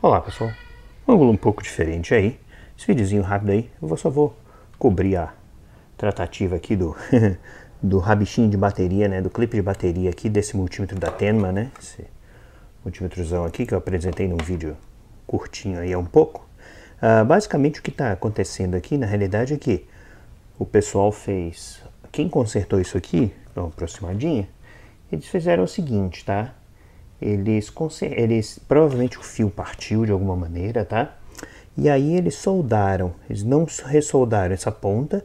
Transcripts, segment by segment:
Olá pessoal, um ângulo um pouco diferente aí, esse videozinho rápido aí, só vou cobrir a tratativa aqui do, do rabichinho de bateria, né, do clipe de bateria aqui desse multímetro da Tenma, né, esse multímetrozão aqui que eu apresentei num vídeo curtinho aí há um pouco. Basicamente o que está acontecendo aqui na realidade é que o pessoal fez, quem consertou isso aqui, dá uma aproximadinha, eles fizeram o seguinte, tá? Eles provavelmente o fio partiu de alguma maneira, tá? E aí eles soldaram, eles não ressoldaram essa ponta,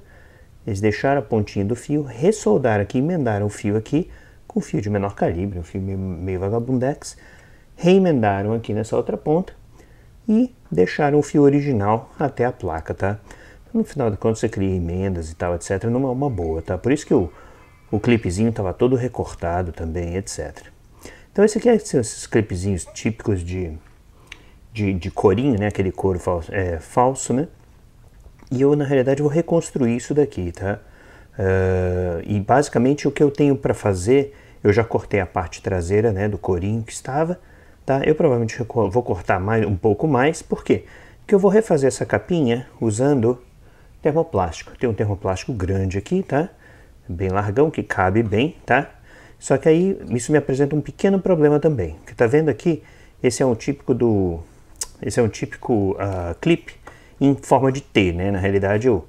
eles deixaram a pontinha do fio, ressoldaram aqui, emendaram o fio aqui com fio de menor calibre, um fio meio vagabundex, reemendaram aqui nessa outra ponta e deixaram o fio original até a placa, tá? No final de contas você cria emendas e tal, etc, numa uma boa, tá? Por isso que o clipezinho estava todo recortado também, etc. Então esse aqui são esses clipezinhos típicos de corinho, né? Aquele couro falso, né? E eu, na realidade, vou reconstruir isso daqui, tá? E basicamente o que eu tenho para fazer, eu já cortei a parte traseira, né? Do corinho que estava, tá? Eu provavelmente vou cortar um pouco mais, por quê? Porque eu vou refazer essa capinha usando termoplástico. Tem um termoplástico grande aqui, tá? Bem largão, que cabe bem, tá? Só que aí isso me apresenta um pequeno problema também. Que tá vendo aqui? Esse é um típico clipe em forma de T, né? Na realidade o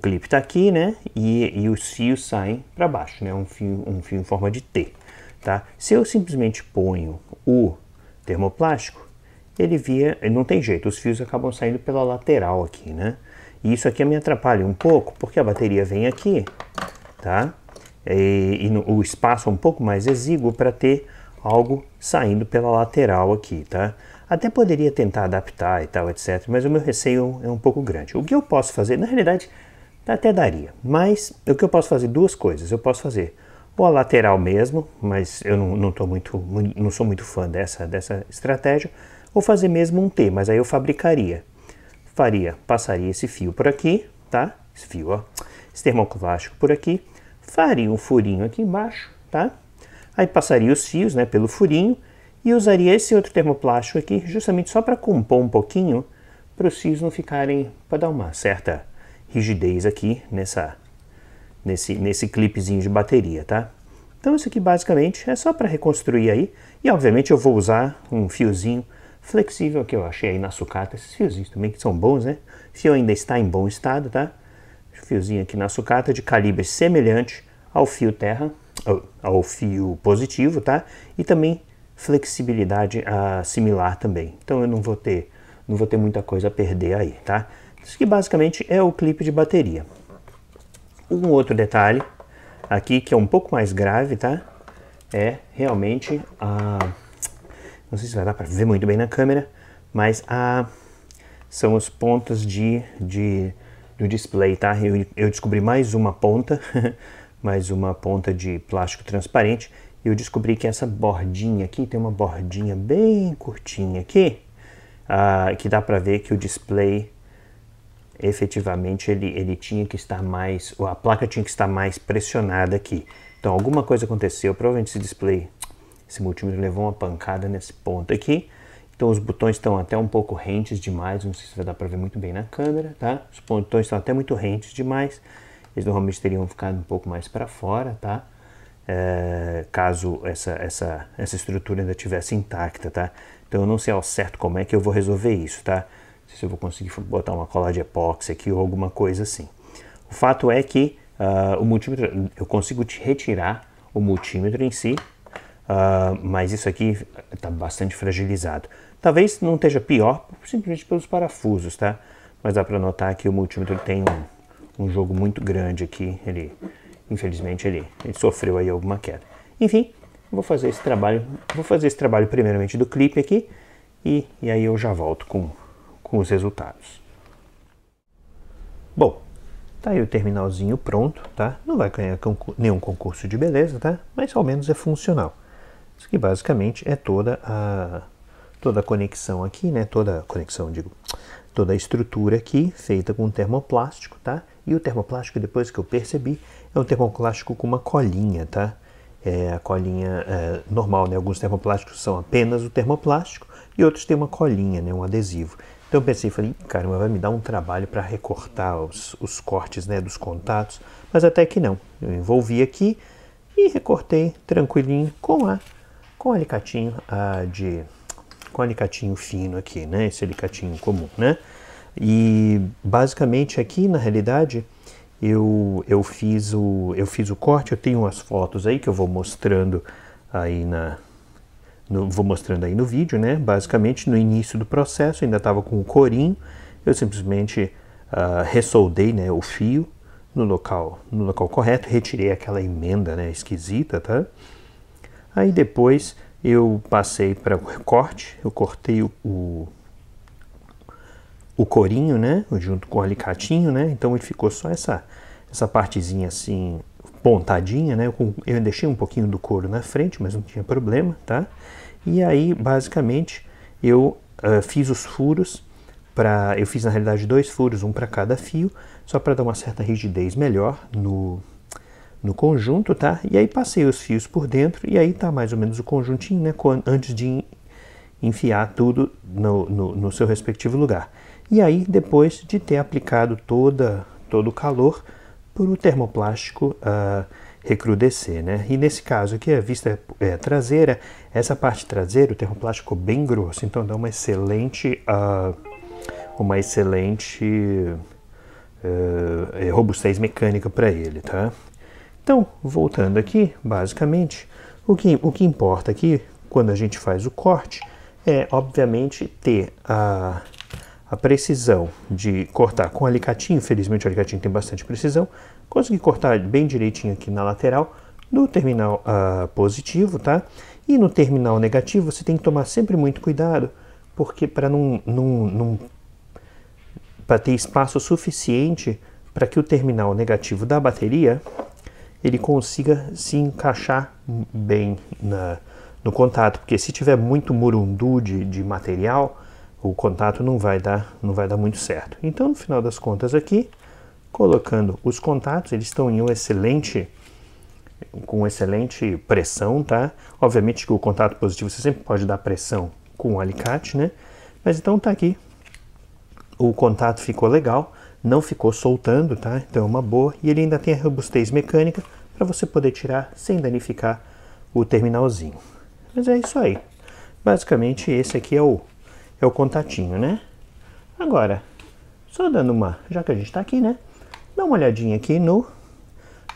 clipe tá aqui, né? E os fios saem para baixo, né? Um fio em forma de T, tá? Se eu simplesmente ponho o termoplástico, ele não tem jeito, os fios acabam saindo pela lateral aqui, né? E isso aqui me atrapalha um pouco, porque a bateria vem aqui, tá? O espaço é um pouco mais exíguo para ter algo saindo pela lateral aqui, tá? Até poderia tentar adaptar e tal, etc, mas o meu receio é um pouco grande. O que eu posso fazer, na realidade, até daria, mas o que eu posso fazer, duas coisas. Eu posso fazer ou a lateral mesmo, mas eu não sou muito fã dessa estratégia, ou fazer mesmo um T, mas aí eu passaria esse fio por aqui, tá? Esse fio, ó, esse termoplástico por aqui, faria um furinho aqui embaixo, tá? Aí passaria os fios, né, pelo furinho e usaria esse outro termoplástico aqui justamente só para compor um pouquinho, para os fios não ficarem, para dar uma certa rigidez aqui nesse clipezinho de bateria, tá? Então isso aqui basicamente é só para reconstruir aí, e obviamente eu vou usar um fiozinho flexível que eu achei aí na sucata, esses fiozinhos também que são bons, né? O fio ainda está em bom estado, tá? Fiozinho aqui na sucata de calibre semelhante ao fio terra, ao fio positivo, tá? E também flexibilidade similar também. Então eu não vou ter muita coisa a perder aí, tá? Isso aqui basicamente é o clipe de bateria. Um outro detalhe aqui que é um pouco mais grave, tá? É realmente não sei se vai dar para ver muito bem na câmera, mas são os pontos do display, tá? Eu descobri mais uma ponta, mais uma ponta de plástico transparente. Eu descobri que essa bordinha aqui, tem uma bordinha bem curtinha aqui, que dá para ver que o display, efetivamente, ele tinha que estar mais, a placa tinha que estar mais pressionada aqui. Então alguma coisa aconteceu, provavelmente esse multímetro levou uma pancada nesse ponto aqui. Então os botões estão até um pouco rentes demais, não sei se vai dar para ver muito bem na câmera, tá? Os botões estão até muito rentes demais, eles normalmente teriam ficado um pouco mais para fora, tá? Caso essa estrutura ainda tivesse intacta, tá? Então eu não sei ao certo como é que eu vou resolver isso, tá? Não sei se eu vou conseguir botar uma cola de epóxi aqui ou alguma coisa assim. O fato é que o multímetro, eu consigo retirar o multímetro em si, mas isso aqui está bastante fragilizado. Talvez não esteja pior, simplesmente pelos parafusos, tá? Mas dá para notar que o multímetro tem um jogo muito grande aqui. Infelizmente ele sofreu aí alguma queda. Enfim, vou fazer esse trabalho primeiramente do clipe aqui e aí eu já volto com os resultados. Bom, tá aí o terminalzinho pronto, tá? Não vai ganhar nenhum concurso de beleza, tá? Mas ao menos é funcional. Isso aqui basicamente é toda a conexão aqui, né? Toda a estrutura aqui feita com termoplástico, tá? E o termoplástico, depois que eu percebi, é um termoplástico com uma colinha, tá? é a colinha normal, né? Alguns termoplásticos são apenas o termoplástico e outros têm uma colinha, né? Um adesivo. Então eu pensei, falei, caramba, vai me dar um trabalho para recortar os cortes, né? Dos contatos, mas até que não. Eu envolvi aqui e recortei tranquilinho com alicatinho com alicatinho fino aqui, né? Esse alicatinho comum, né? E basicamente aqui, na realidade, eu fiz o corte. Eu tenho umas fotos aí que eu vou mostrando aí vou mostrando aí no vídeo, né? Basicamente no início do processo ainda estava com o corinho. Eu simplesmente ressoldei, né, o fio no local correto, retirei aquela emenda, né, esquisita, tá? Aí depois eu passei para o corte, eu cortei o corinho, né, junto com o alicatinho, né? Então ele ficou só essa partezinha assim pontadinha, né? Eu deixei um pouquinho do couro na frente, mas não tinha problema, tá? E aí basicamente eu fiz os furos eu fiz na realidade 2 furos, um para cada fio, só para dar uma certa rigidez melhor no conjunto, tá? E aí passei os fios por dentro e aí tá mais ou menos o conjuntinho, né? Antes de enfiar tudo no seu respectivo lugar. E aí, depois de ter aplicado todo o calor para o termoplástico recrudescer, né? E nesse caso aqui, a vista traseira, essa parte traseira, o termoplástico ficou bem grosso, então dá uma excelente robustez mecânica para ele, tá? Então, voltando aqui, basicamente, o que importa aqui, quando a gente faz o corte, é, obviamente, ter a precisão de cortar com alicatinho. Felizmente o alicatinho tem bastante precisão. Consegui cortar bem direitinho aqui na lateral, no terminal positivo, tá? E no terminal negativo você tem que tomar sempre muito cuidado, porque para para ter espaço suficiente para que o terminal negativo da bateria ele consiga se encaixar bem no contato, porque se tiver muito murundu de material, o contato não vai dar muito certo. Então, no final das contas aqui, colocando os contatos, eles estão com excelente pressão, tá? Obviamente que o contato positivo você sempre pode dar pressão com o alicate, né? Mas então tá aqui. O contato ficou legal, não ficou soltando, tá? Então é uma boa. E ele ainda tem a robustez mecânica para você poder tirar sem danificar o terminalzinho. Mas é isso aí. Basicamente esse aqui é o contatinho, né? Agora, só dando já que a gente está aqui, né? Dá uma olhadinha aqui no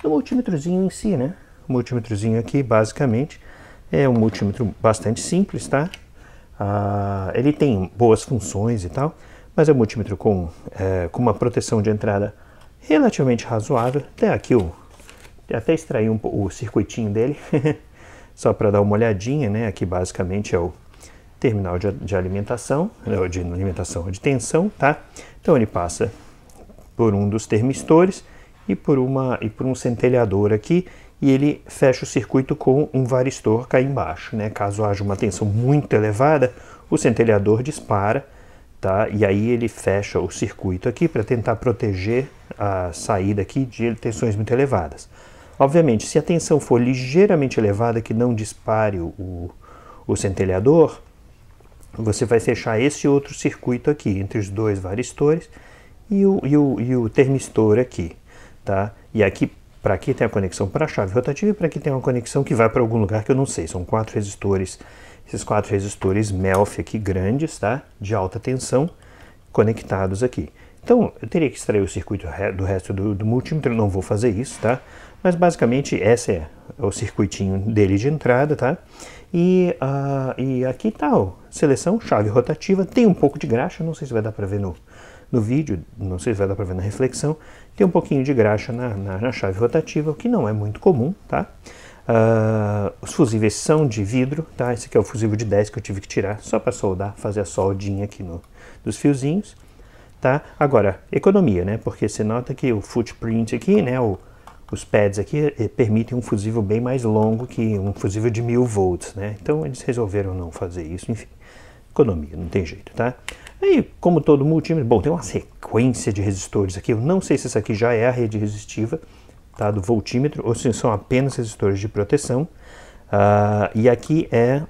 multímetrozinho em si, né? O multímetrozinho aqui, basicamente, é um multímetro bastante simples, tá? Ele tem boas funções e tal, mas é um multímetro com uma proteção de entrada relativamente razoável. Até aqui até extrair o circuitinho dele, só para dar uma olhadinha, né? Aqui basicamente é o terminal de alimentação, de tensão, tá? Então ele passa por um dos termistores e por um centelhador aqui, e ele fecha o circuito com um varistor cá embaixo, né? Caso haja uma tensão muito elevada, o centelhador dispara, tá? E aí ele fecha o circuito aqui para tentar proteger a saída aqui de tensões muito elevadas. Obviamente, se a tensão for ligeiramente elevada, que não dispare o centelhador, você vai fechar esse outro circuito aqui, entre os dois varistores e o termistor aqui, tá? E aqui, para aqui tem a conexão para a chave rotativa e para aqui tem uma conexão que vai para algum lugar que eu não sei. São 4 resistores, esses 4 resistores Melfi aqui grandes, tá? De alta tensão, conectados aqui. Então, eu teria que extrair o circuito do resto do multímetro, eu não vou fazer isso, tá? Mas basicamente esse é o circuitinho dele de entrada, tá? E aqui tá, seleção, chave rotativa, tem um pouco de graxa, não sei se vai dar para ver no vídeo, não sei se vai dar para ver na reflexão, tem um pouquinho de graxa na chave rotativa, o que não é muito comum, tá? Os fusíveis são de vidro, tá? Esse aqui é o fusível de 10 que eu tive que tirar, só para soldar, fazer a soldinha aqui dos fiozinhos, tá? Agora, economia, né? Porque você nota que o footprint aqui, né? Os pads aqui permitem um fusível bem mais longo que um fusível de 1000 volts, né? Então eles resolveram não fazer isso, enfim, economia, não tem jeito, tá? Aí, como todo multímetro, bom, tem uma sequência de resistores aqui, eu não sei se essa aqui já é a rede resistiva, tá, do voltímetro, ou se são apenas resistores de proteção. E aqui é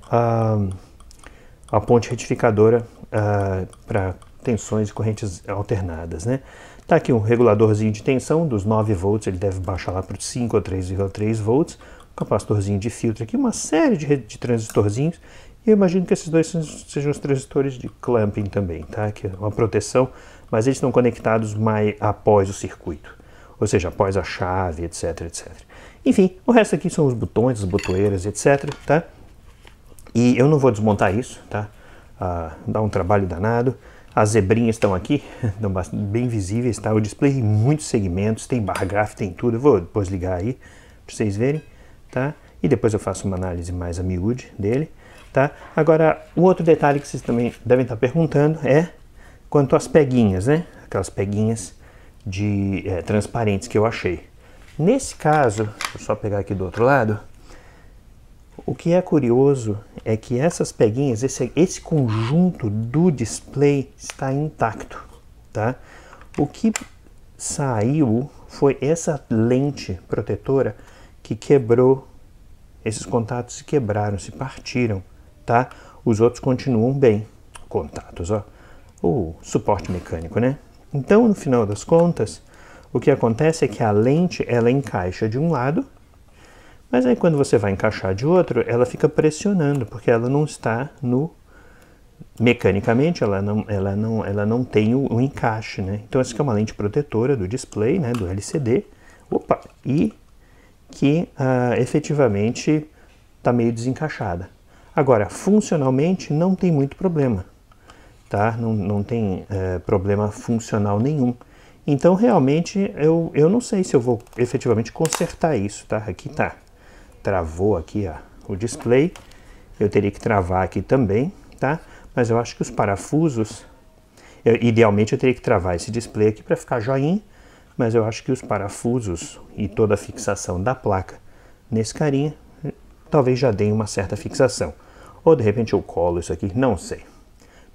a ponte retificadora para tensões e correntes alternadas, né? Tá aqui um reguladorzinho de tensão dos 9 volts, ele deve baixar lá para 5 ou 3,3 volts. Um capacitorzinho de filtro aqui, uma série de transistorzinhos. E eu imagino que esses dois sejam os transistores de clamping também, tá? Que é uma proteção, mas eles estão conectados mais após o circuito. Ou seja, após a chave, etc, etc. Enfim, o resto aqui são os botões, as botoeiras, etc, tá? E eu não vou desmontar isso, tá? Dá um trabalho danado. As zebrinhas estão aqui, estão bem visíveis, tá? O display tem muitos segmentos, tem bar graph, tem tudo. Eu vou depois ligar aí para vocês verem, tá? E depois eu faço uma análise mais a miúde dele, tá? Agora, um outro detalhe que vocês também devem estar perguntando é quanto às peguinhas, né? Aquelas peguinhas de transparentes que eu achei. Nesse caso, vou só pegar aqui do outro lado. O que é curioso é que essas peguinhas, esse conjunto do display está intacto, tá? O que saiu foi essa lente protetora que quebrou, esses contatos se quebraram, se partiram, tá? Os outros continuam bem, contatos, ó, o suporte mecânico, né? Então, no final das contas, o que acontece é que a lente, ela encaixa de um lado, mas aí quando você vai encaixar de outro, ela fica pressionando, porque ela não está mecanicamente, ela não tem o encaixe, né? Então essa aqui é uma lente protetora do display, né, do LCD, e que efetivamente está meio desencaixada. Agora, funcionalmente não tem muito problema, tá? Não tem problema funcional nenhum. Então realmente eu não sei se eu vou efetivamente consertar isso, tá? Aqui tá. Travou aqui o display, eu teria que travar aqui também, tá? Mas eu acho que os parafusos, idealmente eu teria que travar esse display aqui para ficar joinha, mas eu acho que os parafusos e toda a fixação da placa nesse carinha, talvez já deem uma certa fixação. Ou de repente eu colo isso aqui, não sei.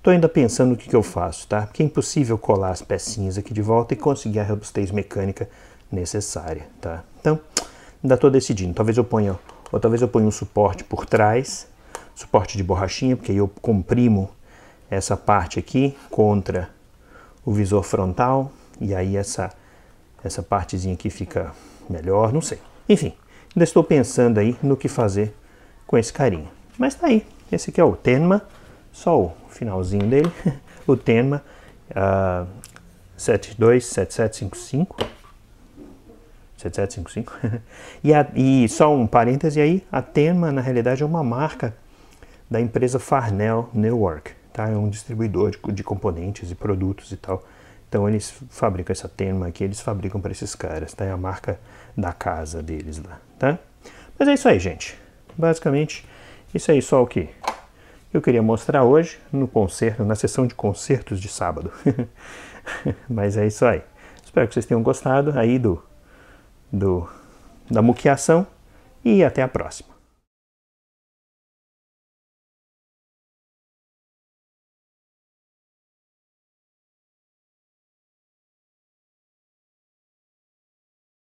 Tô ainda pensando o que eu faço, tá? Porque é impossível colar as pecinhas aqui de volta e conseguir a robustez mecânica necessária, tá? Então, ainda estou decidindo, talvez eu ponha um suporte por trás, suporte de borrachinha, porque aí eu comprimo essa parte aqui contra o visor frontal, e aí essa partezinha aqui fica melhor, não sei. Enfim, ainda estou pensando aí no que fazer com esse carinha. Mas tá aí, esse aqui é o Tenma, só o finalzinho dele, o Tenma 727755. 7755. E só um parêntese aí, a Tenma na realidade é uma marca da empresa Farnell Newark, tá? É um distribuidor de componentes e produtos e tal. Então eles fabricam essa Tenma aqui, eles fabricam para esses caras, tá? É a marca da casa deles lá, tá? Mas é isso aí, gente. Basicamente, isso aí só o que eu queria mostrar hoje no concerto, na sessão de concertos de sábado. Mas é isso aí. Espero que vocês tenham gostado aí da muqueação e até a próxima.